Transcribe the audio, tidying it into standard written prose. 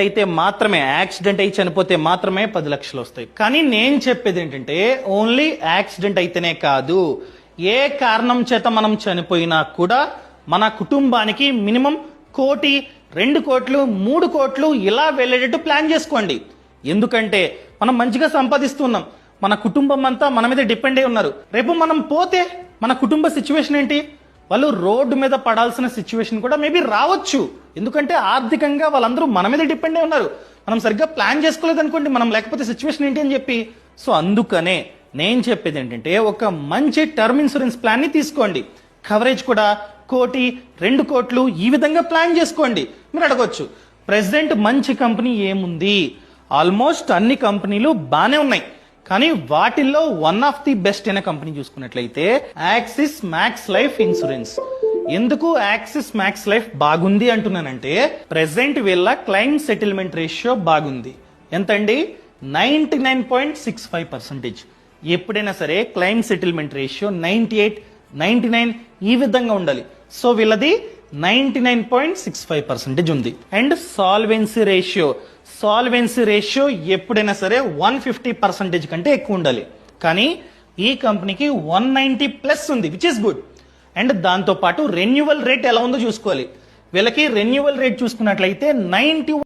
అయితే మాత్రమే యాక్సిడెంట్ అయి చనిపోతే మాత్రమే 10 లక్షలు వస్తాయి. కానీ నేను చెప్పేది ఏంటంటే ఓన్లీ యాక్సిడెంట్ అయితేనే కాదు, ఏ కారణం చేత మనం చనిపోయినా కూడా మన కుటుంబానికి మినిమం 1 కోటి, 2 కోట్లు, 3 కోట్లు ఇలా వెళ్ళేటట్టు ప్లాన్ చేసుకోండి. ఎందుకంటే మనం మంచిగా సంపాదిస్తున్నాం, మన కుటుంబం అంతా మన మీద డిపెండ్ అయి ఉన్నారు. రేపు మనం పోతే మన కుటుంబ సిచ్యువేషన్ ఏంటి? వాళ్ళు రోడ్డు మీద పడాల్సిన సిచ్యువేషన్ కూడా మేబీ రావచ్చు. ఎందుకంటే ఆర్థికంగా వాళ్ళందరూ మన మీద డిపెండ్ అయి ఉన్నారు. మనం సరిగ్గా ప్లాన్ చేసుకోలేదు అనుకోండి, మనం లేకపోతే సిచ్యువేషన్ ఏంటి అని చెప్పి. సో అందుకనే నేను చెప్పేది ఏంటంటే ఒక మంచి టర్మ్ ఇన్సూరెన్స్ ప్లాన్ ని తీసుకోండి. కవరేజ్ కూడా 1 కోటి, 2 కోట్లు ఈ విధంగా ప్లాన్ చేసుకోండి. మీరు అడగొచ్చు, ప్రెసిడెంట్ మంచి కంపెనీ ఏముంది? ఆల్మోస్ట్ అన్ని కంపెనీలు బానే ఉన్నాయి, కానీ వాటిల్లో వన్ ఆఫ్ ది బెస్ట్ అయిన కంపెనీ చూసుకున్నట్లయితే యాక్సిస్ మ్యాక్స్ లైఫ్ ఇన్సూరెన్స్. ఎందుకు యాక్సిస్ మ్యాక్స్ లైఫ్ బాగుంది అంటున్నానంటే ప్రెసెంట్ వీళ్ళ క్లైమ్ సెటిల్మెంట్ రేషియో బాగుంది. ఎంతండి? 99.65%. ఎప్పుడైనా సరే క్లైమ్ సెటిల్మెంట్ రేషియో 98, 99 ఈ విధంగా ఉండాలి. సో వీళ్ళది 99.65% ఉంది. అండ్ సాల్వెన్సీ రేషియో ఎప్పుడైనా సరే 150% కంటే ఎక్కువ ఉండాలి. కానీ ఈ కంపెనీకి 190+ ఉంది, విచ్ ఇస్ గుడ్. అండ్ దాంతో పాటు రెన్యువల్ రేట్ ఎలా ఉందో చూసుకోవాలి. వీళ్ళకి రెన్యువల్ రేట్ చూసుకున్నట్లయితే 91